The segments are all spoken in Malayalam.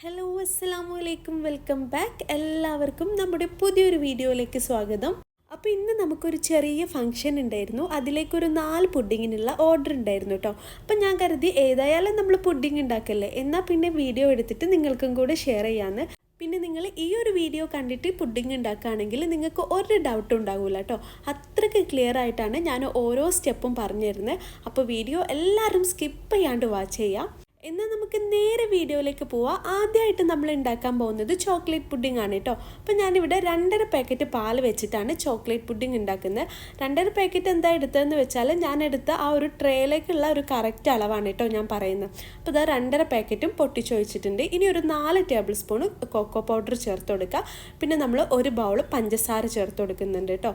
ഹലോ അസ്സലാമു അലൈക്കും വെൽക്കം ബാക്ക്. എല്ലാവർക്കും നമ്മുടെ പുതിയൊരു വീഡിയോയിലേക്ക് സ്വാഗതം. അപ്പോൾ ഇന്ന് നമുക്കൊരു ചെറിയ ഫംഗ്ഷൻ ഉണ്ടായിരുന്നു. അതിലേക്കൊരു 4 പുഡിങ്ങിനുള്ള ഓർഡർ ഉണ്ടായിരുന്നു കേട്ടോ. അപ്പം ഞാൻ കരുതി ഏതായാലും നമ്മൾ പുഡിങ് ഉണ്ടാക്കല്ലേ, എന്നാൽ പിന്നെ വീഡിയോ എടുത്തിട്ട് നിങ്ങൾക്കും കൂടെ ഷെയർ ചെയ്യാമെന്ന്. പിന്നെ നിങ്ങൾ ഈ ഒരു വീഡിയോ കണ്ടിട്ട് പുഡിങ് ഉണ്ടാക്കുകയാണെങ്കിൽ നിങ്ങൾക്ക് ഒരു ഡൗട്ടും ഉണ്ടാവില്ല കേട്ടോ. അത്രയ്ക്ക് ക്ലിയർ ആയിട്ടാണ് ഞാൻ ഓരോ സ്റ്റെപ്പും പറഞ്ഞു തരുന്നത്. അപ്പോൾ വീഡിയോ എല്ലാവരും സ്കിപ്പ് ചെയ്യാണ്ട് വാച്ച് ചെയ്യാം. എന്നാൽ നമുക്ക് നേരെ വീഡിയോയിലേക്ക് പോവാം. ആദ്യമായിട്ട് നമ്മൾ ഉണ്ടാക്കാൻ പോകുന്നത് ചോക്ലേറ്റ് പുഡിംഗ് ആണ് കേട്ടോ. അപ്പോൾ ഞാനിവിടെ 2.5 പാക്കറ്റ് പാൽ വെച്ചിട്ടാണ് ചോക്ലേറ്റ് പുഡിംഗ് ഉണ്ടാക്കുന്നത്. 2.5 പാക്കറ്റ് എന്താ എടുത്തതെന്ന് വെച്ചാൽ ഞാൻ എടുത്ത ആ ഒരു ട്രേയിലേക്കുള്ള ഒരു കറക്റ്റ് അളവാണ് കേട്ടോ ഞാൻ പറയുന്നത്. അപ്പോൾ ഇതാ 2.5 പാക്കറ്റും പൊട്ടിച്ച് വെച്ചിട്ടുണ്ട്. ഇനി ഒരു 4 ടേബിൾ സ്പൂൺ കൊക്കോ പൗഡർ ചേർത്ത് കൊടുക്കുക. പിന്നെ നമ്മൾ ഒരു ബൗൾ പഞ്ചസാര ചേർത്ത് കൊടുക്കുന്നുണ്ട് കേട്ടോ.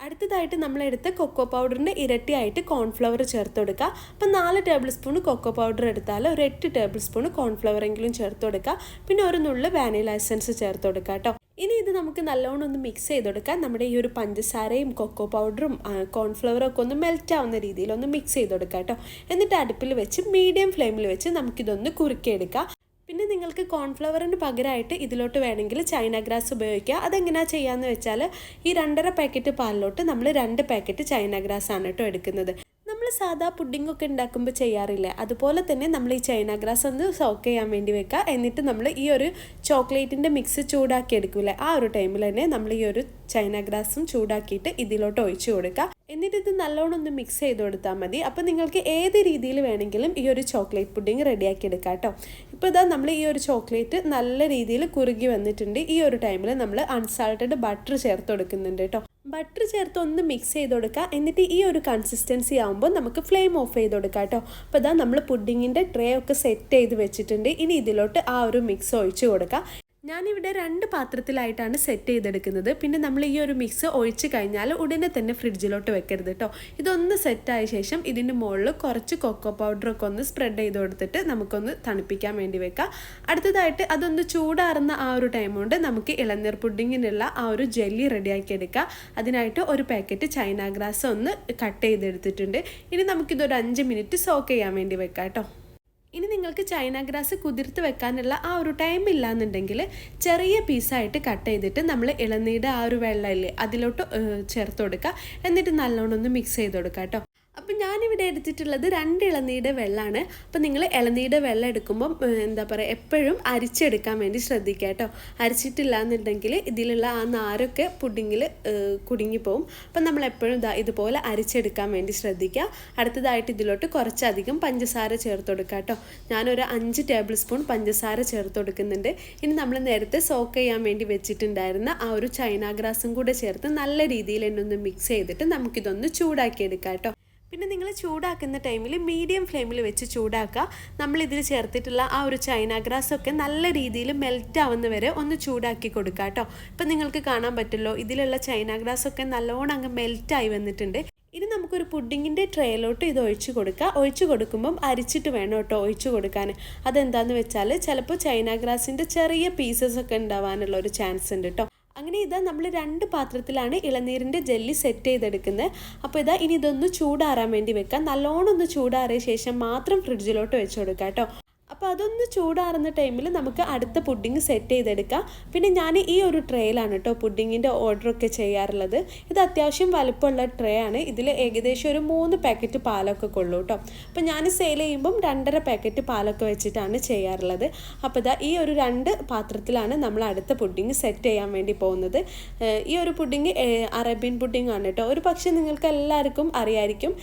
അടുത്തതായിട്ട് നമ്മളെടുത്ത് കൊക്കോ പൗഡറിൻ്റെ ഇരട്ടിയായിട്ട് കോൺഫ്ലവർ ചേർത്ത് കൊടുക്കുക. അപ്പം 4 ടേബിൾ സ്പൂൺ കൊക്കോ പൗഡർ എടുത്താൽ ഒരു 8 ടേബിൾ സ്പൂൺ കോൺഫ്ലവറെങ്കിലും ചേർത്ത് കൊടുക്കുക. പിന്നെ ഒരു നുള്ള് വാനില എസൻസ് ചേർത്ത് കൊടുക്കുക കേട്ടോ. ഇനി ഇത് നമുക്ക് നല്ലോണം ഒന്ന് മിക്സ് ചെയ്ത് കൊടുക്കാം. നമ്മുടെ ഈ ഒരു പഞ്ചസാരയും കൊക്കോ പൗഡറും കോൺഫ്ലവറും ഒക്കെ ഒന്ന് മെൽറ്റ് ആവുന്ന രീതിയിൽ ഒന്ന് മിക്സ് ചെയ്ത് കൊടുക്കുക കേട്ടോ. എന്നിട്ട് അടുപ്പിൽ വെച്ച് മീഡിയം ഫ്ലെയിമിൽ വെച്ച് നമുക്കിതൊന്ന് കുറുക്കിയെടുക്കാം. പിന്നെ നിങ്ങൾക്ക് കോൺഫ്ലവറിന് പകരമായിട്ട് ഇതിലോട്ട് വേണമെങ്കിൽ ചൈന ഗ്രാസ് ഉപയോഗിക്കുക. അതെങ്ങനെയാണ് ചെയ്യാമെന്ന് വെച്ചാൽ ഈ 2.5 പാക്കറ്റ് പാലിലോട്ട് നമ്മൾ 2 പാക്കറ്റ് ചൈന ഗ്രാസ് ആണ് കേട്ടോ എടുക്കുന്നത്. നമ്മൾ സാധാ പുഡിംഗ് ഒക്കെ ഉണ്ടാക്കുമ്പോൾ ചെയ്യാറില്ലേ, അതുപോലെ തന്നെ നമ്മൾ ഈ ചൈന ഗ്രാസ് ഒന്ന് സോക്ക് ചെയ്യാൻ വേണ്ടി വെക്കുക. എന്നിട്ട് നമ്മൾ ഈ ഒരു ചോക്ലേറ്റിൻ്റെ മിക്സ് ചൂടാക്കി എടുക്കില്ലേ, ആ ഒരു ടൈമിൽ തന്നെ നമ്മൾ ഈ ഒരു ചൈന ഗ്രാസും ചൂടാക്കിയിട്ട് ഇതിലോട്ട് ഒഴിച്ചു കൊടുക്കുക. എന്നിട്ട് ഇത് നല്ലോണം ഒന്ന് മിക്സ് ചെയ്ത് കൊടുത്താൽ മതി. അപ്പോൾ നിങ്ങൾക്ക് ഏത് രീതിയിൽ വേണമെങ്കിലും ഈ ഒരു ചോക്ലേറ്റ് പുഡിംഗ് റെഡിയാക്കി എടുക്കാം കേട്ടോ. ഇപ്പോൾ ഇതാ നമ്മൾ ഈ ഒരു ചോക്ലേറ്റ് നല്ല രീതിയിൽ കുറുകി വന്നിട്ടുണ്ട്. ഈ ഒരു ടൈമിൽ നമ്മൾ അൺസാൾട്ടഡ് ബട്ടർ ചേർത്ത് കൊടുക്കുന്നുണ്ട് കേട്ടോ. ബട്ടർ ചേർത്ത് ഒന്ന് മിക്സ് ചെയ്ത് കൊടുക്കുക. എന്നിട്ട് ഈ ഒരു കൺസിസ്റ്റൻസി ആകുമ്പോൾ നമുക്ക് ഫ്ലെയിം ഓഫ് ചെയ്ത് കൊടുക്കാം കേട്ടോ. അപ്പോൾ ഇതാ നമ്മൾ പുഡിങ്ങിൻ്റെ ട്രേ ഒക്കെ സെറ്റ് ചെയ്ത് വെച്ചിട്ടുണ്ട്. ഇനി ഇതിലോട്ട് ആ ഒരു മിക്സ് ഒഴിച്ച് കൊടുക്കുക. ഞാനിവിടെ 2 പാത്രത്തിലായിട്ടാണ് സെറ്റ് ചെയ്തെടുക്കുന്നത്. പിന്നെ നമ്മൾ ഈ ഒരു മിക്സ് ഒഴിച്ച് കഴിഞ്ഞാൽ ഉടനെ തന്നെ ഫ്രിഡ്ജിലോട്ട് വെക്കരുത് കേട്ടോ. ഇതൊന്ന് സെറ്റായ ശേഷം ഇതിൻ്റെ മുകളിൽ കുറച്ച് കൊക്കോ പൗഡറൊക്കെ ഒന്ന് സ്പ്രെഡ് ചെയ്ത് കൊടുത്തിട്ട് നമുക്കൊന്ന് തണുപ്പിക്കാൻ വേണ്ടി വെക്കാം. അടുത്തതായിട്ട് അതൊന്ന് ചൂടാറുന്ന ആ ഒരു ടൈം കൊണ്ട് നമുക്ക് ഇളനീർ പുഡിങ്ങിനുള്ള ആ ഒരു ജെല്ലി റെഡിയാക്കി എടുക്കാം. അതിനായിട്ട് ഒരു പാക്കറ്റ് ചൈന ഗ്രാസ് ഒന്ന് കട്ട് ചെയ്തെടുത്തിട്ടുണ്ട്. ഇനി നമുക്കിതൊരു 5 മിനിറ്റ് സോക്ക് ചെയ്യാൻ വേണ്ടി വെക്കാം കേട്ടോ. ഇനി നിങ്ങൾക്ക് ചൈന ഗ്രാസ് കുതിർത്ത് വെക്കാനുള്ള ആ ഒരു ടൈം ഇല്ലാന്നുണ്ടെങ്കിൽ ചെറിയ പീസായിട്ട് കട്ട് ചെയ്തിട്ട് നമ്മൾ ഇളനീരുടെ ആ ഒരു വെള്ളമില്ലേ അതിലോട്ട് ചേർത്ത് കൊടുക്കുക. എന്നിട്ട് നല്ലോണം ഒന്ന് മിക്സ് ചെയ്ത് കൊടുക്കുക കേട്ടോ. അപ്പം ഞാനിവിടെ എടുത്തിട്ടുള്ളത് 2 ഇളനീരുടെ വെള്ളമാണ്. അപ്പം നിങ്ങൾ ഇളനീരുടെ വെള്ളം എടുക്കുമ്പം എന്താ പറയുക, എപ്പോഴും അരിച്ചെടുക്കാൻ വേണ്ടി ശ്രദ്ധിക്കുക കേട്ടോ. അരിച്ചിട്ടില്ല എന്നുണ്ടെങ്കിൽ ഇതിലുള്ള ആ നാരൊക്കെ പുഡിങ്ങിൽ കുടുങ്ങിപ്പോവും. അപ്പം നമ്മൾ എപ്പോഴും ഇതുപോലെ അരിച്ചെടുക്കാൻ വേണ്ടി ശ്രദ്ധിക്കുക. അടുത്തതായിട്ട് ഇതിലോട്ട് കുറച്ചധികം പഞ്ചസാര ചേർത്ത് കൊടുക്കുക കേട്ടോ. ഞാനൊരു 5 ടേബിൾ സ്പൂൺ പഞ്ചസാര ചേർത്ത് കൊടുക്കുന്നുണ്ട്. ഇനി നമ്മൾ നേരത്തെ സോക്ക് ചെയ്യാൻ വേണ്ടി വെച്ചിട്ടുണ്ടായിരുന്ന ആ ഒരു ചൈന ഗ്രാസും കൂടെ ചേർത്ത് നല്ല രീതിയിൽ എന്നൊന്ന് മിക്സ് ചെയ്തിട്ട് നമുക്കിതൊന്ന് ചൂടാക്കിയെടുക്കാം കേട്ടോ. പിന്നെ നിങ്ങൾ ചൂടാക്കുന്ന ടൈമിൽ മീഡിയം ഫ്ലെയിമിൽ വെച്ച് ചൂടാക്കുക. നമ്മളിതിൽ ചേർത്തിട്ടുള്ള ആ ഒരു ചൈന ഗ്രാസൊക്കെ നല്ല രീതിയിൽ മെൽറ്റ് ആവുന്ന വരെ ഒന്ന് ചൂടാക്കി കൊടുക്കുക കേട്ടോ. ഇപ്പം നിങ്ങൾക്ക് കാണാൻ പറ്റുമല്ലോ, ഇതിലുള്ള ചൈന ഗ്രാസൊക്കെ നല്ലോണം അങ്ങ് മെൽറ്റായി വന്നിട്ടുണ്ട്. ഇനി നമുക്കൊരു പുഡിങ്ങിൻ്റെ ട്രേയിലോട്ട് ഇത് ഒഴിച്ച് കൊടുക്കുക. ഒഴിച്ച് കൊടുക്കുമ്പം അരിച്ചിട്ട് വേണം കേട്ടോ ഒഴിച്ച് കൊടുക്കാൻ. അതെന്താണെന്ന് വെച്ചാൽ ചിലപ്പോൾ ചൈന ഗ്രാസിൻ്റെ ചെറിയ പീസസ് ഒക്കെ ഉണ്ടാവാനുള്ള ഒരു ചാൻസ് ഉണ്ട് കേട്ടോ. അങ്ങനെ ഇതാ നമ്മൾ 2 പാത്രത്തിലാണ് ഇളനീരിൻ്റെ ജെല്ലി സെറ്റ് ചെയ്തെടുക്കുന്നത്. അപ്പോൾ ഇതാ ഇനി ഇതൊന്ന് ചൂടാറാൻ വേണ്ടി വെക്കാം. നല്ലോണം ഒന്ന് ചൂടാറിയ ശേഷം മാത്രം ഫ്രിഡ്ജിലോട്ട് വെച്ച് കൊടുക്കാം കേട്ടോ. അപ്പോൾ അതൊന്ന് ചൂടാറുന്ന ടൈമിൽ നമുക്ക് അടുത്ത പുഡിങ് സെറ്റ് ചെയ്തെടുക്കാം. പിന്നെ ഞാൻ ഈ ഒരു ട്രേയിലാണ് കേട്ടോ പുഡിങ്ങിൻ്റെ ഓർഡറൊക്കെ ചെയ്യാറുള്ളത്. ഇത് അത്യാവശ്യം വലുപ്പമുള്ള ട്രേ ആണ്. ഇതിൽ ഏകദേശം ഒരു 3 പാക്കറ്റ് പാലൊക്കെ കൊള്ളൂ കേട്ടോ. അപ്പോൾ ഞാൻ സെയിൽ ചെയ്യുമ്പം 2.5 പാക്കറ്റ് പാലൊക്കെ വെച്ചിട്ടാണ് ചെയ്യാറുള്ളത്. അപ്പോൾ ഇതാ ഈ ഒരു 2 പാത്രത്തിലാണ് നമ്മൾ അടുത്ത പുഡിങ് സെറ്റ് ചെയ്യാൻ വേണ്ടി പോകുന്നത്. ഈ ഒരു പുഡിങ് അറേബ്യൻ പുഡിങ് ആണ് കേട്ടോ. ഒരു പക്ഷേ നിങ്ങൾക്ക് എല്ലാവർക്കും അറിയായിരിക്കും,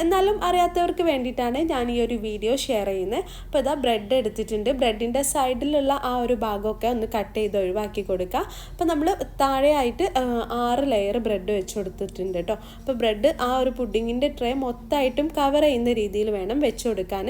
എന്നാലും അറിയാത്തവർക്ക് വേണ്ടിയിട്ടാണ് ഞാൻ ഈ ഒരു വീഡിയോ ഷെയർ ചെയ്യുന്നത്. അപ്പോൾ ഇതാ ബ്രെഡ് എടുത്തിട്ടുണ്ട്. ബ്രെഡിൻ്റെ സൈഡിലുള്ള ആ ഒരു ഭാഗമൊക്കെ ഒന്ന് കട്ട് ചെയ്ത് ഒഴിവാക്കി കൊടുക്കുക. അപ്പോൾ നമ്മൾ താഴെയായിട്ട് 6 ലെയർ ബ്രെഡ് വെച്ച് കൊടുത്തിട്ടുണ്ട് കേട്ടോ. അപ്പോൾ ബ്രെഡ് ആ ഒരു പുഡിങ്ങിൻ്റെ ട്രേ മൊത്തമായിട്ടും കവർ ചെയ്യുന്ന രീതിയിൽ വേണം വെച്ച് കൊടുക്കാൻ.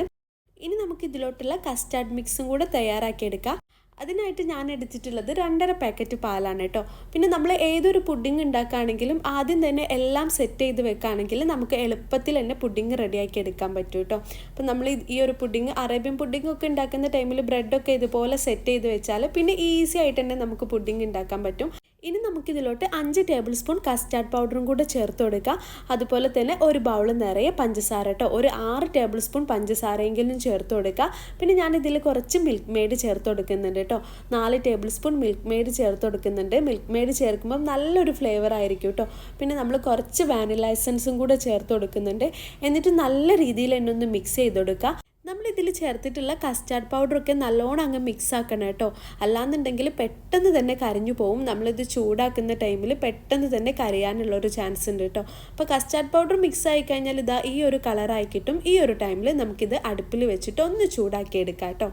ഇനി നമുക്ക് ഇതിലോട്ടുള്ള കസ്റ്റാർഡ് മിക്സും കൂടെ തയ്യാറാക്കിയെടുക്കാം. അതിനായിട്ട് ഞാൻ എടുത്തിട്ടുള്ളത് 2.5 പാക്കറ്റ് പാലാണ് കേട്ടോ. പിന്നെ നമ്മൾ ഏതൊരു പുഡിങ് ഉണ്ടാക്കുകയാണെങ്കിലും ആദ്യം തന്നെ എല്ലാം സെറ്റ് ചെയ്ത് വെക്കുകയാണെങ്കിൽ നമുക്ക് എളുപ്പത്തിൽ തന്നെ പുഡിങ് റെഡിയാക്കി എടുക്കാൻ പറ്റും കേട്ടോ. അപ്പം നമ്മൾ ഈ ഒരു പുഡിങ് അറേബ്യൻ പുഡിങ് ഒക്കെ ഉണ്ടാക്കുന്ന ടൈമിൽ ബ്രെഡൊക്കെ ഇതുപോലെ സെറ്റ് ചെയ്ത് വെച്ചാൽ പിന്നെ ഈസി ആയിട്ട് തന്നെ നമുക്ക് പുഡിങ് ഉണ്ടാക്കാൻ പറ്റും. ഇനി നമുക്കിതിലോട്ട് 5 ടേബിൾ സ്പൂൺ കസ്റ്റാർഡ് പൗഡറും കൂടെ ചേർത്ത് കൊടുക്കുക. അതുപോലെ തന്നെ ഒരു ബൗൾ നിറയെ പഞ്ചസാര കേട്ടോ, ഒരു 6 ടേബിൾ സ്പൂൺ പഞ്ചസാരയെങ്കിലും ചേർത്ത് കൊടുക്കുക. പിന്നെ ഞാനിതിൽ കുറച്ച് മിൽക്ക് മെയ്ഡ് ചേർത്ത് കൊടുക്കുന്നുണ്ട് കേട്ടോ, 4 ടേബിൾ സ്പൂൺ മിൽക്ക് മെയ്ഡ് ചേർത്ത് കൊടുക്കുന്നുണ്ട്. മിൽക്ക് മെയ്ഡ് ചേർക്കുമ്പോൾ നല്ലൊരു ഫ്ലേവർ ആയിരിക്കും കേട്ടോ. പിന്നെ നമ്മൾ കുറച്ച് വാനില എസൻസും കൂടെ ചേർത്ത് കൊടുക്കുന്നുണ്ട്. എന്നിട്ട് നല്ല രീതിയിൽ തന്നെ ഒന്ന് മിക്സ് ചെയ്ത് കൊടുക്കുക. നമ്മളിതിൽ ചേർത്തിട്ടുള്ള കസ്റ്റാർഡ് പൗഡറൊക്കെ നല്ലോണം അങ്ങ് മിക്സ് ആക്കണം കേട്ടോ, അല്ലാന്നുണ്ടെങ്കിൽ പെട്ടെന്ന് തന്നെ കരിഞ്ഞു പോകും. നമ്മളിത് ചൂടാക്കുന്ന ടൈമിൽ പെട്ടെന്ന് തന്നെ കരിയാനുള്ളൊരു ചാൻസ് ഉണ്ട് കേട്ടോ. അപ്പോൾ കസ്റ്റാർഡ് പൗഡർ മിക്സ് ആയി കഴിഞ്ഞാൽ ഇതാ ഈ ഒരു കളറായി കിട്ടും. ഈ ഒരു ടൈമിൽ നമുക്കിത് അടുപ്പിൽ വെച്ചിട്ട് ഒന്ന് ചൂടാക്കി എടുക്കാം കേട്ടോ.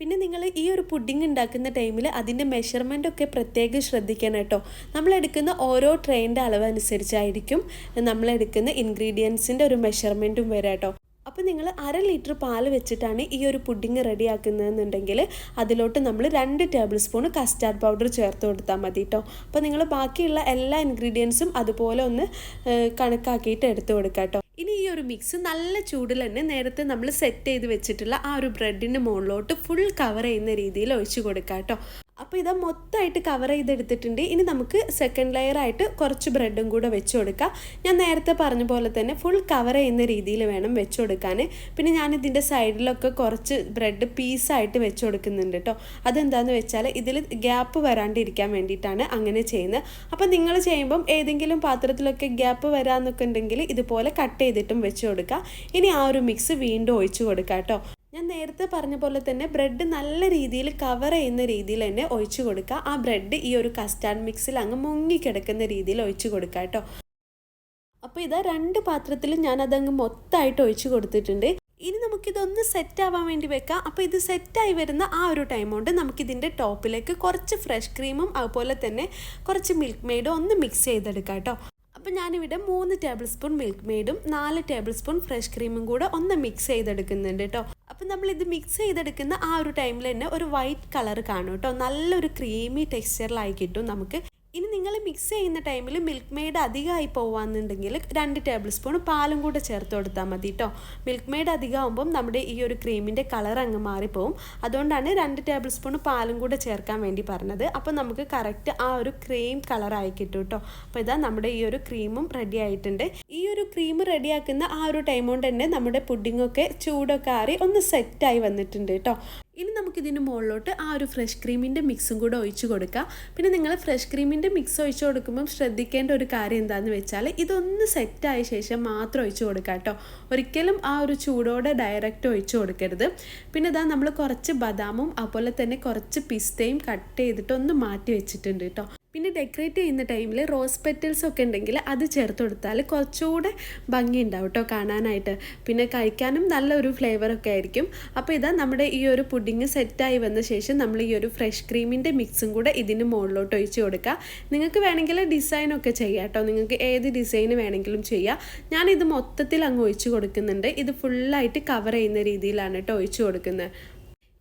പിന്നെ നിങ്ങൾ ഈ ഒരു പുഡിംഗ് ഉണ്ടാക്കുന്ന ടൈമിൽ അതിൻ്റെ മെഷർമെൻ്റ് ഒക്കെ പ്രത്യേകം ശ്രദ്ധിക്കണം കേട്ടോ. നമ്മളെടുക്കുന്ന ഓരോ ട്രെയിൻ്റെ അളവ് അനുസരിച്ചായിരിക്കും നമ്മളെടുക്കുന്ന ഇൻഗ്രീഡിയൻസിൻ്റെ ഒരു മെഷർമെൻറ്റും വരാം കേട്ടോ. അപ്പോൾ നിങ്ങൾ 1/2 ലിറ്റർ പാൽ വെച്ചിട്ടാണ് ഈ ഒരു പുഡിംഗ് റെഡിയാക്കുന്നതെന്നുണ്ടെങ്കിൽ അതിലോട്ട് നമ്മൾ 2 ടേബിൾ സ്പൂൺ കസ്റ്റാർഡ് പൗഡർ ചേർത്ത് കൊടുത്താൽ മതി കേട്ടോ. അപ്പോൾ നിങ്ങൾ ബാക്കിയുള്ള എല്ലാ ഇൻഗ്രീഡിയൻസും അതുപോലെ ഒന്ന് കണക്കാക്കിയിട്ട് എടുത്ത് കൊടുക്കുക കേട്ടോ. ഇനി ഈ ഒരു മിക്സ് നല്ല ചൂടിൽ തന്നെ നേരത്തെ നമ്മൾ സെറ്റ് ചെയ്ത് വെച്ചിട്ടുള്ള ആ ഒരു ബ്രെഡിൻ്റെ മുകളിലോട്ട് ഫുൾ കവർ ചെയ്യുന്ന രീതിയിൽ ഒഴിച്ച് കൊടുക്കുക കേട്ടോ. അപ്പോൾ ഇത് മൊത്തമായിട്ട് കവർ ചെയ്തെടുത്തിട്ടുണ്ട്. ഇനി നമുക്ക് സെക്കൻഡ് ലെയർ ആയിട്ട് കുറച്ച് ബ്രെഡും കൂടെ വെച്ച് കൊടുക്കാം. ഞാൻ നേരത്തെ പറഞ്ഞ പോലെ തന്നെ ഫുൾ കവർ ചെയ്യുന്ന രീതിയിൽ വേണം വെച്ച് കൊടുക്കാൻ. പിന്നെ ഞാനിതിൻ്റെ സൈഡിലൊക്കെ കുറച്ച് ബ്രെഡ് പീസായിട്ട് വെച്ച് കൊടുക്കുന്നുണ്ട് കേട്ടോ. അതെന്താണെന്ന് വെച്ചാൽ ഇതിൽ ഗ്യാപ്പ് വരാണ്ടിരിക്കാൻ വേണ്ടിയിട്ടാണ് അങ്ങനെ ചെയ്യുന്നത്. അപ്പോൾ നിങ്ങൾ ചെയ്യുമ്പം ഏതെങ്കിലും പാത്രത്തിലൊക്കെ ഗ്യാപ്പ് വരാമെന്നൊക്കെ ഉണ്ടെങ്കിൽ ഇതുപോലെ കട്ട് ചെയ്തിട്ടും വെച്ച് കൊടുക്കുക. ഇനി ആ ഒരു മിക്സ് വീണ്ടും ഒഴിച്ച് കൊടുക്കുക കേട്ടോ. ഞാൻ നേരത്തെ പറഞ്ഞ പോലെ തന്നെ ബ്രെഡ് നല്ല രീതിയിൽ കവർ ചെയ്യുന്ന രീതിയിൽ തന്നെ ഒഴിച്ച് കൊടുക്കുക. ആ ബ്രെഡ് ഈ ഒരു കസ്റ്റാർഡ് മിക്സിൽ അങ്ങ് മുങ്ങിക്കിടക്കുന്ന രീതിയിൽ ഒഴിച്ച് കൊടുക്കുക കേട്ടോ. അപ്പോൾ ഇതാ 2 പാത്രത്തിലും ഞാനതങ്ങ് മൊത്തമായിട്ട് ഒഴിച്ച് കൊടുത്തിട്ടുണ്ട്. ഇനി നമുക്കിതൊന്ന് സെറ്റ് ആവാൻ വേണ്ടി വെക്കാം. അപ്പോൾ ഇത് സെറ്റായി വരുന്ന ആ ഒരു ടൈം കൊണ്ട് നമുക്കിതിൻ്റെ ടോപ്പിലേക്ക് കുറച്ച് ഫ്രഷ് ക്രീമും അതുപോലെ തന്നെ കുറച്ച് മിൽക്ക് മെയ്ഡും ഒന്ന് മിക്സ് ചെയ്തെടുക്കാം കേട്ടോ. അപ്പോൾ ഞാനിവിടെ 3 ടേബിൾ സ്പൂൺ മിൽക്ക് മെയ്ഡും 4 ടേബിൾ സ്പൂൺ ഫ്രഷ് ക്രീമും കൂടെ ഒന്ന് മിക്സ് ചെയ്തെടുക്കുന്നുണ്ട് കേട്ടോ. അപ്പോൾ നമ്മളിത് മിക്സ് ചെയ്തെടുക്കുന്ന ആ ഒരു ടൈമിൽ തന്നെ ഒരു വൈറ്റ് കളർ കാണും കേട്ടോ, നല്ലൊരു ക്രീമി ടെക്സ്ചറിലായി കിട്ടും നമുക്ക്. ഇനി നിങ്ങൾ മിക്സ് ചെയ്യുന്ന ടൈമിൽ മിൽക്ക് മെയ്ഡ് അധികമായി പോവാന്നുണ്ടെങ്കിൽ 2 ടേബിൾ സ്പൂൺ പാലും കൂടെ ചേർത്ത് കൊടുത്താൽ മതി കേട്ടോ. മിൽക്ക് മെയ്ഡ് അധികമാകുമ്പം നമ്മുടെ ഈ ഒരു ക്രീമിൻ്റെ കളർ അങ്ങ് മാറിപ്പോവും. അതുകൊണ്ടാണ് 2 ടേബിൾ സ്പൂൺ പാലും കൂടെ ചേർക്കാൻ വേണ്ടി പറഞ്ഞത്. അപ്പോൾ നമുക്ക് കറക്റ്റ് ആ ഒരു ക്രീം കളറായി കിട്ടും കേട്ടോ. അപ്പോൾ ഇതാ നമ്മുടെ ഈ ഒരു ക്രീമും റെഡി ആയിട്ടുണ്ട്. ഈ ഒരു ക്രീം റെഡിയാക്കുന്ന ആ ഒരു ടൈം കൊണ്ട് തന്നെ നമ്മുടെ പുഡിങ്ങൊക്കെ ചൂടൊക്കെ ആറി ഒന്ന് സെറ്റായി വന്നിട്ടുണ്ട് കേട്ടോ. ഇനി നമുക്കിതിന് മുകളിലോട്ട് ആ ഒരു ഫ്രഷ് ക്രീമിൻ്റെ മിക്സും കൂടെ ഒഴിച്ച് കൊടുക്കാം. പിന്നെ നിങ്ങൾ ഫ്രഷ് ക്രീമിൻ്റെ മിക്സ് ഒഴിച്ച് കൊടുക്കുമ്പം ശ്രദ്ധിക്കേണ്ട ഒരു കാര്യം എന്താണെന്ന് വെച്ചാൽ ഇതൊന്ന് സെറ്റായ ശേഷം മാത്രം ഒഴിച്ച് കൊടുക്കാം കേട്ടോ. ഒരിക്കലും ആ ഒരു ചൂടോടെ ഡയറക്റ്റ് ഒഴിച്ച് കൊടുക്കരുത്. പിന്നെ ഇതാ നമ്മൾ കുറച്ച് ബദാമും അതുപോലെ തന്നെ കുറച്ച് പിസ്തയും കട്ട് ചെയ്തിട്ട് ഒന്ന് മാറ്റി വെച്ചിട്ടുണ്ട് കേട്ടോ. പിന്നെ ഡെക്കറേറ്റ് ചെയ്യുന്ന ടൈമിൽ റോസ് പെറ്റൽസ് ഒക്കെ ഉണ്ടെങ്കിൽ അത് ചേർത്ത് കൊടുത്താൽ കുറച്ചുകൂടെ ഭംഗി ഉണ്ടാവും കേട്ടോ കാണാനായിട്ട്. പിന്നെ കഴിക്കാനും നല്ലൊരു ഫ്ലേവറൊക്കെ ആയിരിക്കും. അപ്പോൾ ഇതാ നമ്മുടെ ഈ ഒരു പുഡിങ് സെറ്റായി വന്ന ശേഷം നമ്മൾ ഈ ഒരു ഫ്രഷ് ക്രീമിൻ്റെ മിക്സും കൂടെ ഇതിന് മുകളിലോട്ട് ഒഴിച്ച് കൊടുക്കുക. നിങ്ങൾക്ക് വേണമെങ്കിൽ ഡിസൈനൊക്കെ ചെയ്യാം കേട്ടോ, നിങ്ങൾക്ക് ഏത് ഡിസൈന് വേണമെങ്കിലും ചെയ്യാം. ഞാനിത് മൊത്തത്തിൽ അങ്ങ് ഒഴിച്ച് കൊടുക്കുന്നുണ്ട്. ഇത് ഫുള്ളായിട്ട് കവർ ചെയ്യുന്ന രീതിയിലാണ് കേട്ടോ ഒഴിച്ച് കൊടുക്കുന്നത്.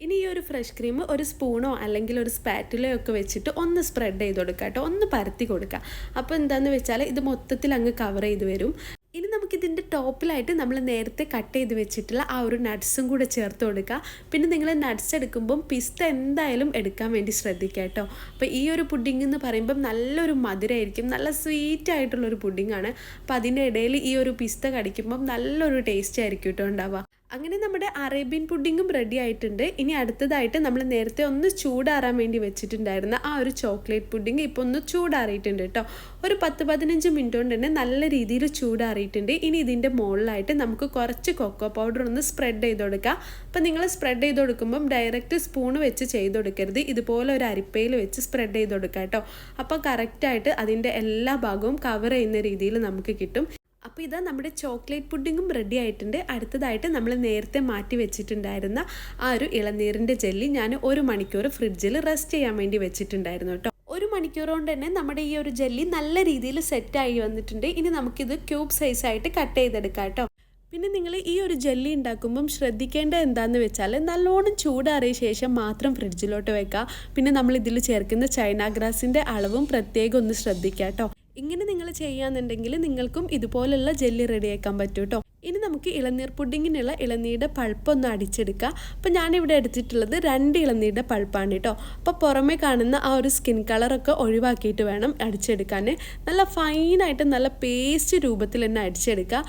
ഇനി ഈ ഒരു ഫ്രഷ് ക്രീം ഒരു സ്പൂണോ അല്ലെങ്കിൽ ഒരു സ്പാറ്റുലയോ ഒക്കെ വെച്ചിട്ട് ഒന്ന് സ്പ്രെഡ് ചെയ്ത് കൊടുക്കുക കേട്ടോ, ഒന്ന് പരത്തി കൊടുക്കുക. അപ്പോൾ എന്താണെന്ന് വെച്ചാൽ ഇത് മൊത്തത്തിൽ അങ്ങ് കവർ ചെയ്ത് വരും. ഇനി നമുക്കിതിൻ്റെ ടോപ്പിലായിട്ട് നമ്മൾ നേരത്തെ കട്ട് ചെയ്ത് വെച്ചിട്ടുള്ള ആ ഒരു നട്ട്സും കൂടെ ചേർത്ത് കൊടുക്കുക. പിന്നെ നിങ്ങൾ നട്ട്സ് എടുക്കുമ്പം പിസ്ത എന്തായാലും എടുക്കാൻ വേണ്ടി ശ്രദ്ധിക്കുക കേട്ടോ. അപ്പോൾ ഈ ഒരു പുഡിംഗ് എന്ന് പറയുമ്പം നല്ലൊരു മധുരമായിരിക്കും, നല്ല സ്വീറ്റ് ആയിട്ടുള്ളൊരു പുഡിങ്ങാണ്. അപ്പോൾ അതിൻ്റെ ഇടയിൽ ഈ ഒരു പിസ്ത കടിക്കുമ്പം നല്ലൊരു ടേസ്റ്റ് ആയിരിക്കും കേട്ടോ ഉണ്ടാവുക. അങ്ങനെ നമ്മുടെ അറേബ്യൻ പുഡിങ്ങും റെഡി ആയിട്ടുണ്ട്. ഇനി അടുത്തതായിട്ട് നമ്മൾ നേരത്തെ ഒന്ന് ചൂടാറാൻ വേണ്ടി വെച്ചിട്ടുണ്ടായിരുന്ന ആ ഒരു ചോക്ലേറ്റ് പുഡിങ് ഇപ്പോൾ ഒന്ന് ചൂടാറിയിട്ടുണ്ട് കേട്ടോ. ഒരു 10-15 മിനിറ്റ് കൊണ്ട് തന്നെ നല്ല രീതിയിൽ ചൂടാറിയിട്ടുണ്ട്. ഇനി ഇതിൻ്റെ മുകളിലായിട്ട് നമുക്ക് കുറച്ച് കൊക്കോ പൗഡർ ഒന്ന് സ്പ്രെഡ് ചെയ്ത് കൊടുക്കാം. അപ്പോൾ നിങ്ങൾ സ്പ്രെഡ് ചെയ്ത് കൊടുക്കുമ്പം ഡയറക്റ്റ് സ്പൂൺ വെച്ച് ചെയ്ത് കൊടുക്കരുത്, ഇതുപോലെ ഒരു അരിപ്പയിൽ വെച്ച് സ്പ്രെഡ് ചെയ്ത് കൊടുക്കാം കേട്ടോ. അപ്പോൾ കറക്റ്റായിട്ട് അതിൻ്റെ എല്ലാ ഭാഗവും കവർ ചെയ്യുന്ന രീതിയിൽ നമുക്ക് കിട്ടും. അപ്പോൾ ഇതാ നമ്മുടെ ചോക്ലേറ്റ് പുഡിങ്ങും റെഡി ആയിട്ടുണ്ട്. അടുത്തതായിട്ട് നമ്മൾ നേരത്തെ മാറ്റി വെച്ചിട്ടുണ്ടായിരുന്ന ആ ഒരു ഇളനീരിൻ്റെ ജെല്ലി ഞാൻ 1 മണിക്കൂർ ഫ്രിഡ്ജിൽ റെസ്റ്റ് ചെയ്യാൻ വേണ്ടി വെച്ചിട്ടുണ്ടായിരുന്നു കേട്ടോ. 1 മണിക്കൂർ കൊണ്ട് തന്നെ നമ്മുടെ ഈ ഒരു ജെല്ലി നല്ല രീതിയിൽ സെറ്റായി വന്നിട്ടുണ്ട്. ഇനി നമുക്കിത് ക്യൂബ് സൈസായിട്ട് കട്ട് ചെയ്തെടുക്കാം കേട്ടോ. പിന്നെ നിങ്ങൾ ഈ ഒരു ജെല്ലി ഉണ്ടാക്കുമ്പം ശ്രദ്ധിക്കേണ്ടത് എന്താണെന്ന് വെച്ചാൽ നല്ലോണം ചൂടാറിയ ശേഷം മാത്രം ഫ്രിഡ്ജിലോട്ട് വെക്കുക. പിന്നെ നമ്മൾ ഇതിൽ ചേർക്കുന്ന ചൈന ഗ്രാസിൻ്റെ അളവും പ്രത്യേകം ഒന്ന് ശ്രദ്ധിക്കുക കേട്ടോ. ഇങ്ങനെ നിങ്ങൾ ചെയ്യാന്നുണ്ടെങ്കിൽ നിങ്ങൾക്കും ഇതുപോലുള്ള ജെല്ലി റെഡിയാക്കാൻ പറ്റും കേട്ടോ. ഇനി നമുക്ക് ഇളനീർ പുഡിങ്ങിനുള്ള ഇളനീരുടെ പൾപ്പൊന്ന് അടിച്ചെടുക്കാം. അപ്പോൾ ഞാനിവിടെ എടുത്തിട്ടുള്ളത് 2 ഇളനീരുടെ പൾപ്പാണ് കേട്ടോ. അപ്പോൾ പുറമേ കാണുന്ന ആ ഒരു സ്കിൻ കളറൊക്കെ ഒഴിവാക്കിയിട്ട് വേണം അടിച്ചെടുക്കാൻ. നല്ല ഫൈനായിട്ട് നല്ല പേസ്റ്റ് രൂപത്തിൽ തന്നെ അടിച്ചെടുക്കുക.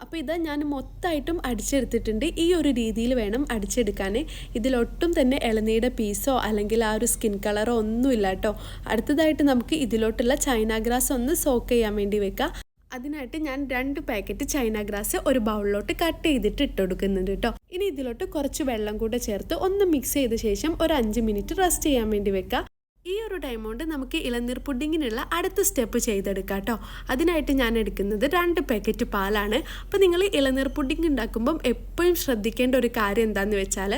അപ്പോൾ ഇത് ഞാൻ മൊത്തമായിട്ടും അടിച്ചെടുത്തിട്ടുണ്ട്. ഈ ഒരു രീതിയിൽ വേണം അടിച്ചെടുക്കാൻ. ഇതിലൊട്ടും തന്നെ ഇളനീരുടെ പീസോ അല്ലെങ്കിൽ ആ ഒരു സ്കിൻ കളറോ ഒന്നുമില്ല കേട്ടോ. അടുത്തതായിട്ട് നമുക്ക് ഇതിലോട്ടുള്ള ചൈന ഗ്രാസ് ഒന്ന് സോക്ക് ചെയ്യാൻ വേണ്ടി വെക്കാം. അതിനായിട്ട് ഞാൻ 2 പാക്കറ്റ് ചൈന ഗ്രാസ് ഒരു ബൗളിലോട്ട് കട്ട് ചെയ്തിട്ട് ഇട്ട് കൊടുക്കുന്നുണ്ട് കേട്ടോ. ഇനി ഇതിലോട്ട് കുറച്ച് വെള്ളം കൂടെ ചേർത്ത് ഒന്ന് മിക്സ് ചെയ്ത ശേഷം ഒരു 5 മിനിറ്റ് റെസ്റ്റ് ചെയ്യാൻ വേണ്ടി വെക്കാം. ഈ ഒരു ടൈം കൊണ്ട് നമുക്ക് ഇളനീർ പുഡിങ്ങിനുള്ള അടുത്ത സ്റ്റെപ്പ് ചെയ്തെടുക്കാം കേട്ടോ. അതിനായിട്ട് ഞാൻ എടുക്കുന്നത് 2 പാക്കറ്റ് പാലാണ്. അപ്പോൾ നിങ്ങൾ ഇളനീർ പുഡിങ് ഉണ്ടാക്കുമ്പം എപ്പോഴും ശ്രദ്ധിക്കേണ്ട ഒരു കാര്യം എന്താണെന്ന് വെച്ചാൽ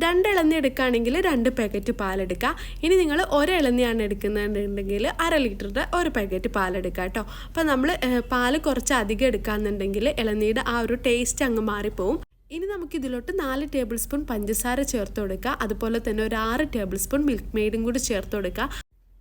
2 ഇളനീ എടുക്കുകയാണെങ്കിൽ 2 പാക്കറ്റ് പാലെടുക്കുക. ഇനി നിങ്ങൾ 1 ഇളനിയാണ് എടുക്കുന്നുണ്ടെങ്കിൽ 1/2 ലിറ്ററിൻ്റെ 1 പാക്കറ്റ് പാലെടുക്കുക കേട്ടോ. അപ്പോൾ നമ്മൾ പാല് കുറച്ച് അധികം എടുക്കുകയെന്നുണ്ടെങ്കിൽ ഇളനീയുടെ ആ ഒരു ടേസ്റ്റ് അങ്ങ് മാറിപ്പോവും. ഇനി നമുക്ക് ഇതിലോട്ട് 4 ടേബിൾ സ്പൂൺ പഞ്ചസാര ചേർത്ത് കൊടുക്കുക. അതുപോലെ തന്നെ ഒരു 6 ടേബിൾ സ്പൂൺ മിൽക്ക് മെയ്ഡും കൂടി ചേർത്ത് കൊടുക്കുക.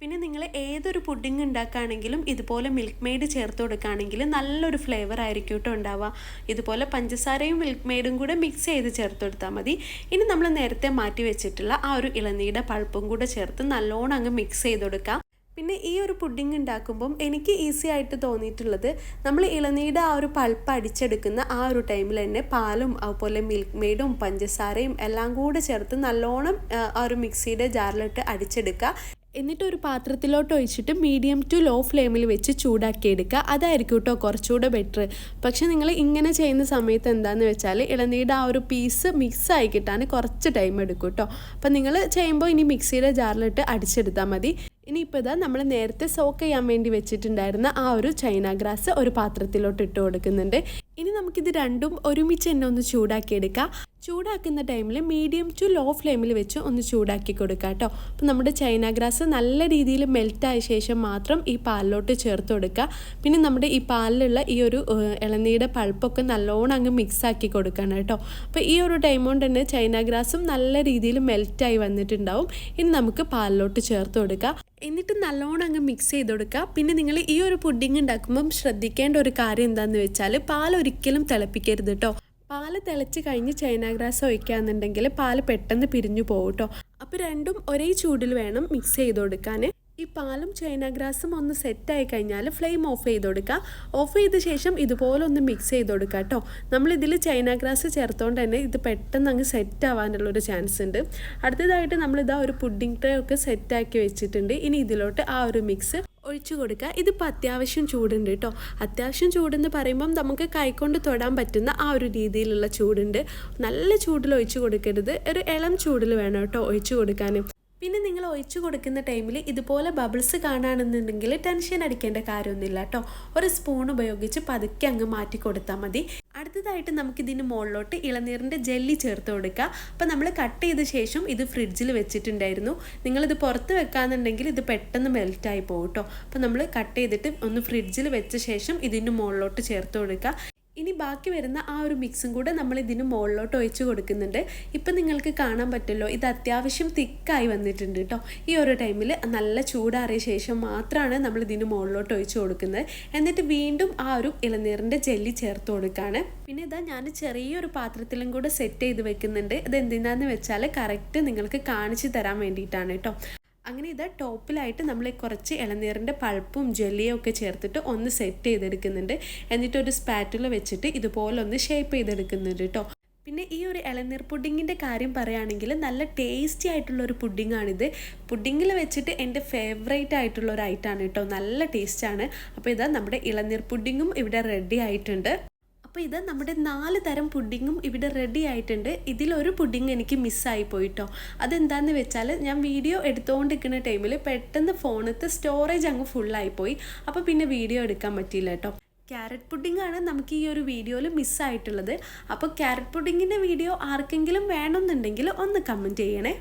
പിന്നെ നിങ്ങൾ ഏതൊരു പുഡിങ് ഉണ്ടാക്കുകയാണെങ്കിലും ഇതുപോലെ മിൽക്ക് മെയ്ഡ് ചേർത്ത് കൊടുക്കുകയാണെങ്കിൽ നല്ലൊരു ഫ്ലേവർ ആയിരിക്കും കേട്ടോ ഉണ്ടാവുക. ഇതുപോലെ പഞ്ചസാരയും മിൽക്ക് മെയ്ഡും കൂടെ മിക്സ് ചെയ്ത് ചേർത്ത് കൊടുത്താൽ മതി. ഇനി നമ്മൾ നേരത്തെ മാറ്റി വെച്ചിട്ടുള്ള ആ ഒരു ഇളനീരുടെ പൾപ്പും കൂടെ ചേർത്ത് നല്ലോണം അങ്ങ് മിക്സ് ചെയ്ത് കൊടുക്കാം. പിന്നെ ഈ ഒരു പുഡിങ് ഉണ്ടാക്കുമ്പം എനിക്ക് ഈസി ആയിട്ട് തോന്നിയിട്ടുള്ളത് നമ്മൾ ഇളനീരുടെ ആ ഒരു പൾപ്പ് അടിച്ചെടുക്കുന്ന ആ ഒരു ടൈമിൽ തന്നെ പാലും അതുപോലെ മിൽക്ക് മെയ്ഡും പഞ്ചസാരയും എല്ലാം കൂടെ ചേർത്ത് നല്ലോണം ആ ഒരു മിക്സിയുടെ ജാറിലിട്ട് അടിച്ചെടുക്കുക. എന്നിട്ട് ഒരു പാത്രത്തിലോട്ട് ഒഴിച്ചിട്ട് മീഡിയം ടു ലോ ഫ്ലെയിമിൽ വെച്ച് ചൂടാക്കിയെടുക്കുക. അതായിരിക്കും കേട്ടോ കുറച്ചുകൂടെ ബെറ്റർ. പക്ഷെ നിങ്ങൾ ഇങ്ങനെ ചെയ്യുന്ന സമയത്ത് എന്താണെന്ന് വെച്ചാൽ ഇളനീരുടെ ആ ഒരു പീസ് മിക്സ് ആയി കിട്ടാൻ കുറച്ച് ടൈം എടുക്കും കേട്ടോ. അപ്പം നിങ്ങൾ ചെയ്യുമ്പോൾ ഇനി മിക്സിയുടെ ജാറിലിട്ട് അടിച്ചെടുത്താൽ മതി. ഇനിയിപ്പോൾ ഇതാ നമ്മൾ നേരത്തെ സോക്ക് ചെയ്യാൻ വേണ്ടി വെച്ചിട്ടുണ്ടായിരുന്ന ആ ഒരു ചൈന ഗ്രാസ് ഒരു പാത്രത്തിലോട്ട് ഇട്ട് കൊടുക്കുന്നുണ്ട്. ഇനി നമുക്കിത് രണ്ടും ഒരുമിച്ച് തന്നെ ഒന്ന് ചൂടാക്കിയെടുക്കാം. ചൂടാക്കുന്ന ടൈമിൽ മീഡിയം ടു ലോ ഫ്ലെയിമിൽ വെച്ച് ഒന്ന് ചൂടാക്കി കൊടുക്കുക കേട്ടോ. അപ്പോൾ നമ്മുടെ ചൈന ഗ്രാസ് നല്ല രീതിയിൽ മെൽറ്റായ ശേഷം മാത്രം ഈ പാലിലോട്ട് ചേർത്ത് കൊടുക്കുക. പിന്നെ നമ്മുടെ ഈ പാലിലുള്ള ഈ ഒരു ഇളനീരുടെ പൾപ്പൊക്കെ നല്ലോണം അങ്ങ് മിക്സ് ആക്കി കൊടുക്കണം കേട്ടോ. അപ്പോൾ ഈ ഒരു ടൈം കൊണ്ട് തന്നെ ചൈന ഗ്രാസും നല്ല രീതിയിൽ മെൽറ്റായി വന്നിട്ടുണ്ടാവും. ഇനി നമുക്ക് പാലിലോട്ട് ചേർത്ത് കൊടുക്കുക. എന്നിട്ട് നല്ലോണം അങ്ങ് മിക്സ് ചെയ്ത് കൊടുക്കുക. പിന്നെ നിങ്ങൾ ഈ ഒരു പുഡിങ് ഉണ്ടാക്കുമ്പം ശ്രദ്ധിക്കേണ്ട ഒരു കാര്യം എന്താണെന്ന് വെച്ചാൽ പാൽ ഒരിക്കലും തിളപ്പിക്കരുത് കേട്ടോ. പാല് തിളച്ച് കഴിഞ്ഞ് ചൈന ഗ്രാസ് ഒഴിക്കുകയെന്നുണ്ടെങ്കിൽ പാല് പെട്ടെന്ന് പിരിഞ്ഞു പോകും കേട്ടോ. അപ്പോൾ രണ്ടും ഒരേ ചൂടിൽ വേണം മിക്സ് ചെയ്ത് കൊടുക്കാൻ. ഈ പാലും ചൈന ഗ്രാസും ഒന്ന് സെറ്റായി കഴിഞ്ഞാൽ ഫ്ലെയിം ഓഫ് ചെയ്ത് കൊടുക്കുക. ഓഫ് ചെയ്ത ശേഷം ഇതുപോലെ ഒന്ന് മിക്സ് ചെയ്ത് കൊടുക്കുക കേട്ടോ. നമ്മളിതിൽ ചൈന ഗ്രാസ് ചേർത്തുകൊണ്ട് തന്നെ ഇത് പെട്ടെന്ന് അങ്ങ് സെറ്റ് ആവാനുള്ളൊരു ചാൻസ് ഉണ്ട്. അടുത്തതായിട്ട് നമ്മളിതാ ഒരു പുഡിംഗ് ട്രേ ഒക്കെ സെറ്റാക്കി വെച്ചിട്ടുണ്ട്. ഇനി ഇതിലോട്ട് ആ ഒരു മിക്സ് ഒഴിച്ചു കൊടുക്കുക. ഇതിപ്പോൾ അത്യാവശ്യം ചൂടുണ്ട് കേട്ടോ. അത്യാവശ്യം ചൂടെന്ന് പറയുമ്പം നമുക്ക് കൈകൊണ്ട് തൊടാൻ പറ്റുന്ന ആ ഒരു രീതിയിലുള്ള ചൂടുണ്ട്. നല്ല ചൂടിൽ ഒഴിച്ചു കൊടുക്കരുത്, ഒരു ഇളം ചൂടിൽ വേണം കേട്ടോ ഒഴിച്ചു കൊടുക്കാൻ. പിന്നെ നിങ്ങൾ ഒഴിച്ചു കൊടുക്കുന്ന ടൈമിൽ ഇതുപോലെ ബബിൾസ് കാണുകയാണെന്നുണ്ടെങ്കിൽ ടെൻഷൻ അടിക്കേണ്ട കാര്യമൊന്നുമില്ല കേട്ടോ. ഒരു സ്പൂൺ ഉപയോഗിച്ച് പതുക്കെ അങ്ങ് മാറ്റി കൊടുത്താൽ മതി. അടുത്തതായിട്ട് നമുക്കിതിന് മുകളിലോട്ട് ഇളനീരിൻ്റെ ജെല്ലി ചേർത്ത് കൊടുക്കുക. അപ്പോൾ നമ്മൾ കട്ട് ചെയ്ത ശേഷം ഇത് ഫ്രിഡ്ജിൽ വെച്ചിട്ടുണ്ടായിരുന്നു. നിങ്ങളിത് പുറത്ത് വെക്കാന്നുണ്ടെങ്കിൽ ഇത് പെട്ടെന്ന് മെൽറ്റായി പോകും കേട്ടോ. അപ്പോൾ നമ്മൾ കട്ട് ചെയ്തിട്ട് ഒന്ന് ഫ്രിഡ്ജിൽ വെച്ച ശേഷം ഇതിന് മുകളിലോട്ട് ചേർത്ത് കൊടുക്കുക. ഇനി ബാക്കി വരുന്ന ആ ഒരു മിക്സും കൂടെ നമ്മൾ ഇതിന് മുകളിലോട്ട് ഒഴിച്ച് കൊടുക്കുന്നുണ്ട്. ഇപ്പം നിങ്ങൾക്ക് കാണാൻ പറ്റുമല്ലോ, ഇത് അത്യാവശ്യം തിക്കായി വന്നിട്ടുണ്ട് കേട്ടോ. ഈ ഒരു ടൈമിൽ നല്ല ചൂടാറിയ ശേഷം മാത്രമാണ് നമ്മൾ ഇതിന് മുകളിലോട്ട് ഒഴിച്ച് കൊടുക്കുന്നത്. എന്നിട്ട് വീണ്ടും ആ ഒരു ഇളനീരിൻ്റെ ജെല്ലി ചേർത്ത് കൊടുക്കുകയാണ്. പിന്നെ ഇതാ ഞാൻ ചെറിയൊരു പാത്രത്തിലും കൂടെ സെറ്റ് ചെയ്ത് വെക്കുന്നുണ്ട്. ഇത് എന്തിനാന്ന് വെച്ചാൽ കറക്റ്റ് നിങ്ങൾക്ക് കാണിച്ചു തരാൻ വേണ്ടിയിട്ടാണ് കേട്ടോ. അങ്ങനെ ഇത് ടോപ്പിലായിട്ട് നമ്മൾ കുറച്ച് ഇളനീരിൻ്റെ പൾപ്പും ജെല്ലിയും ഒക്കെ ചേർത്തിട്ട് ഒന്ന് സെറ്റ് ചെയ്തെടുക്കുന്നുണ്ട്. എന്നിട്ടൊരു സ്പാറ്റുല വെച്ചിട്ട് ഇതുപോലെ ഒന്ന് ഷേപ്പ് ചെയ്തെടുക്കുന്നുണ്ട് കേട്ടോ. പിന്നെ ഈ ഒരു ഇളനീർ പുഡിങ്ങിൻ്റെ കാര്യം പറയുകയാണെങ്കിൽ നല്ല ടേസ്റ്റി ആയിട്ടുള്ളൊരു പുഡിങ്ങാണിത്. പുഡിങ്ങിൽ വെച്ചിട്ട് എൻ്റെ ഫേവറേറ്റ് ആയിട്ടുള്ള ഒരു ഐറ്റമാണ് കേട്ടോ. നല്ല ടേസ്റ്റാണ്. അപ്പോൾ ഇതാ നമ്മുടെ ഇളനീർ പുഡിങ്ങും ഇവിടെ റെഡി ആയിട്ടുണ്ട്. അപ്പോൾ ഇത് നമ്മുടെ 4 തരം പുഡിങ്ങും ഇവിടെ റെഡി ആയിട്ടുണ്ട്. ഇതിലൊരു പുഡിങ് എനിക്ക് മിസ്സായി പോയിട്ടോ. അതെന്താണെന്ന് വെച്ചാൽ ഞാൻ വീഡിയോ എടുത്തുകൊണ്ടിരിക്കുന്ന ടൈമിൽ പെട്ടെന്ന് ഫോണിലത്തെ സ്റ്റോറേജ് അങ്ങ് ഫുള്ളായിപ്പോയി. അപ്പോൾ പിന്നെ വീഡിയോ എടുക്കാൻ പറ്റിയില്ല കേട്ടോ. ക്യാരറ്റ് പുഡിങ്ങാണ് നമുക്ക് ഈ ഒരു വീഡിയോയിൽ മിസ്സായിട്ടുള്ളത്. അപ്പോൾ ക്യാരറ്റ് പുഡിങ്ങിൻ്റെ വീഡിയോ ആർക്കെങ്കിലും വേണമെന്നുണ്ടെങ്കിൽ ഒന്ന് കമൻറ്റ് ചെയ്യണേ.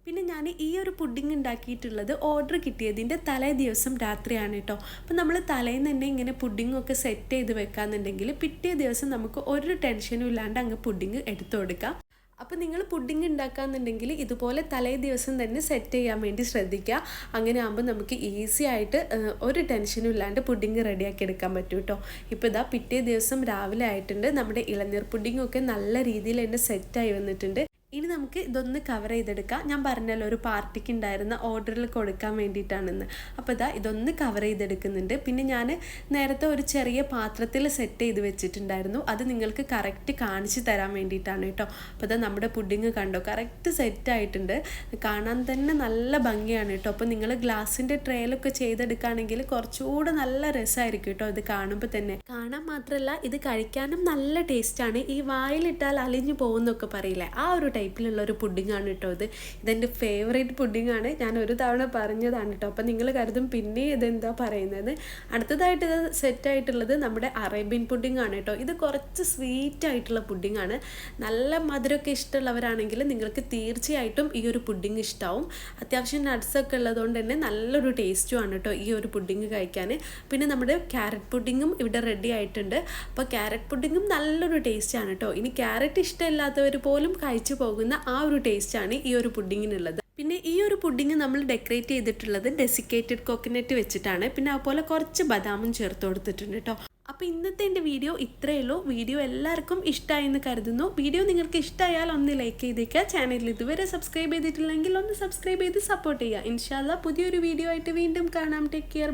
പിന്നെ ഞാൻ ഈ ഒരു പുഡിങ് ഉണ്ടാക്കിയിട്ടുള്ളത് ഓർഡർ കിട്ടിയതിൻ്റെ തലേ ദിവസം രാത്രിയാണ് കേട്ടോ. അപ്പോൾ നമ്മൾ തലേന്ന് തന്നെ ഇങ്ങനെ പുഡിങ്ങൊക്കെ സെറ്റ് ചെയ്ത് വെക്കാമെന്നുണ്ടെങ്കിൽ പിറ്റേ ദിവസം നമുക്ക് ഒരു ടെൻഷനും ഇല്ലാണ്ട് അങ്ങ് പുഡിങ് എടുത്തു കൊടുക്കാം. അപ്പോൾ നിങ്ങൾ പുഡിംഗ് ഉണ്ടാക്കാന്നുണ്ടെങ്കിൽ ഇതുപോലെ തലേ ദിവസം തന്നെ സെറ്റ് ചെയ്യാൻ വേണ്ടി ശ്രദ്ധിക്കുക. അങ്ങനെ ആകുമ്പോൾ നമുക്ക് ഈസി ആയിട്ട് ഒരു ടെൻഷനും ഇല്ലാണ്ട് പുഡിംഗ് റെഡിയാക്കി എടുക്കാൻ പറ്റും കേട്ടോ. ഇപ്പോൾ ഇതാ പിറ്റേ ദിവസം രാവിലെ ആയിട്ടുണ്ട്. നമ്മുടെ ഇളനീർ പുഡിങ്ങൊക്കെ നല്ല രീതിയിൽ തന്നെ സെറ്റായി വന്നിട്ടുണ്ട്. ഇനി നമുക്ക് ഇതൊന്ന് കവർ ചെയ്തെടുക്കാം. ഞാൻ പറഞ്ഞല്ലോ ഒരു പാർട്ടിക്ക് ഉണ്ടായിരുന്ന ഓർഡറിൽ കൊടുക്കാൻ വേണ്ടിയിട്ടാണെന്ന്. അപ്പോൾ ഇതൊന്ന് കവർ ചെയ്തെടുക്കുന്നുണ്ട്. പിന്നെ ഞാൻ നേരത്തെ ഒരു ചെറിയ പാത്രത്തിൽ സെറ്റ് ചെയ്ത് വെച്ചിട്ടുണ്ടായിരുന്നു. അത് നിങ്ങൾക്ക് കറക്റ്റ് കാണിച്ച് തരാൻ വേണ്ടിയിട്ടാണ് കേട്ടോ. അപ്പോൾ നമ്മുടെ പുഡിങ് കണ്ടോ കറക്റ്റ് സെറ്റായിട്ടുണ്ട്. കാണാൻ തന്നെ നല്ല ഭംഗിയാണ് കേട്ടോ. അപ്പോൾ നിങ്ങൾ ഗ്ലാസിൻ്റെ ട്രേയിലൊക്കെ ചെയ്തെടുക്കുകയാണെങ്കിൽ കുറച്ചുകൂടെ നല്ല രസമായിരിക്കും കേട്ടോ ഇത് കാണുമ്പോൾ തന്നെ. കാണാൻ മാത്രമല്ല ഇത് കഴിക്കാനും നല്ല ടേസ്റ്റാണ്. ഈ വായിലിട്ടാൽ അലിഞ്ഞു പോകുന്നൊക്കെ പറയില്ലേ, ആ ഒരു ടൈപ്പിലുള്ള ഒരു പുഡിങ്ങാണ് കേട്ടോ ഇത്. ഇതെൻ്റെ ഫേവറേറ്റ് പുഡിങ്ങാണ്. ഞാൻ ഒരു തവണ പറഞ്ഞതാണ് കേട്ടോ. അപ്പം നിങ്ങൾ കരുതും പിന്നെ ഇതെന്താ പറയുന്നത്. അടുത്തതായിട്ട് ഇത് സെറ്റായിട്ടുള്ളത് നമ്മുടെ അറേബ്യൻ പുഡിങ്ങാണ് കേട്ടോ. ഇത് കുറച്ച് സ്വീറ്റ് ആയിട്ടുള്ള പുഡിങ്ങാണ്. നല്ല മധുരമൊക്കെ ഇഷ്ടമുള്ളവരാണെങ്കിൽ നിങ്ങൾക്ക് തീർച്ചയായിട്ടും ഈ ഒരു പുഡിങ് ഇഷ്ടമാവും. അത്യാവശ്യം നട്ട്സൊക്കെ ഉള്ളതുകൊണ്ട് തന്നെ നല്ലൊരു ടേസ്റ്റുമാണ് കേട്ടോ ഈ ഒരു പുഡിങ് കഴിക്കാൻ. പിന്നെ നമ്മുടെ ക്യാരറ്റ് പുഡിങ്ങും ഇവിടെ റെഡി ആയിട്ടുണ്ട്. അപ്പോൾ ക്യാരറ്റ് പുഡിങ്ങും നല്ലൊരു ടേസ്റ്റാണ് കേട്ടോ. ഇനി ക്യാരറ്റ് ഇഷ്ടമില്ലാത്തവർ പോലും കഴിച്ചു പോകുന്ന ആ ഒരു ടേസ്റ്റാണ് ഈ ഒരു പുഡിങ്ങിനുള്ളത്. പിന്നെ ഈ ഒരു പുഡിങ് നമ്മൾ ഡെക്കറേറ്റ് ചെയ്തിട്ടുള്ളത് ഡെസിക്കേറ്റഡ് കോക്കനട്ട് വെച്ചിട്ടാണ്. പിന്നെ അതുപോലെ കുറച്ച് ബദാമും ചേർത്ത് കൊടുത്തിട്ടുണ്ട് കേട്ടോ. അപ്പോൾ ഇന്നത്തെ എൻ്റെ വീഡിയോ ഇത്രയേ ഉള്ളൂ. വീഡിയോ എല്ലാവർക്കും ഇഷ്ടമായെന്ന് കരുതുന്നു. വീഡിയോ നിങ്ങൾക്ക് ഇഷ്ടമായാൽ ഒന്ന് ലൈക്ക് ചെയ്തേക്കുക. ചാനലിൽ ഇതുവരെ സബ്സ്ക്രൈബ് ചെയ്തിട്ടില്ലെങ്കിൽ ഒന്ന് സബ്സ്ക്രൈബ് ചെയ്ത് സപ്പോർട്ട് ചെയ്യുക. ഇൻഷാ അല്ലാഹ് പുതിയൊരു വീഡിയോ ആയിട്ട് വീണ്ടും കാണാം. Take care.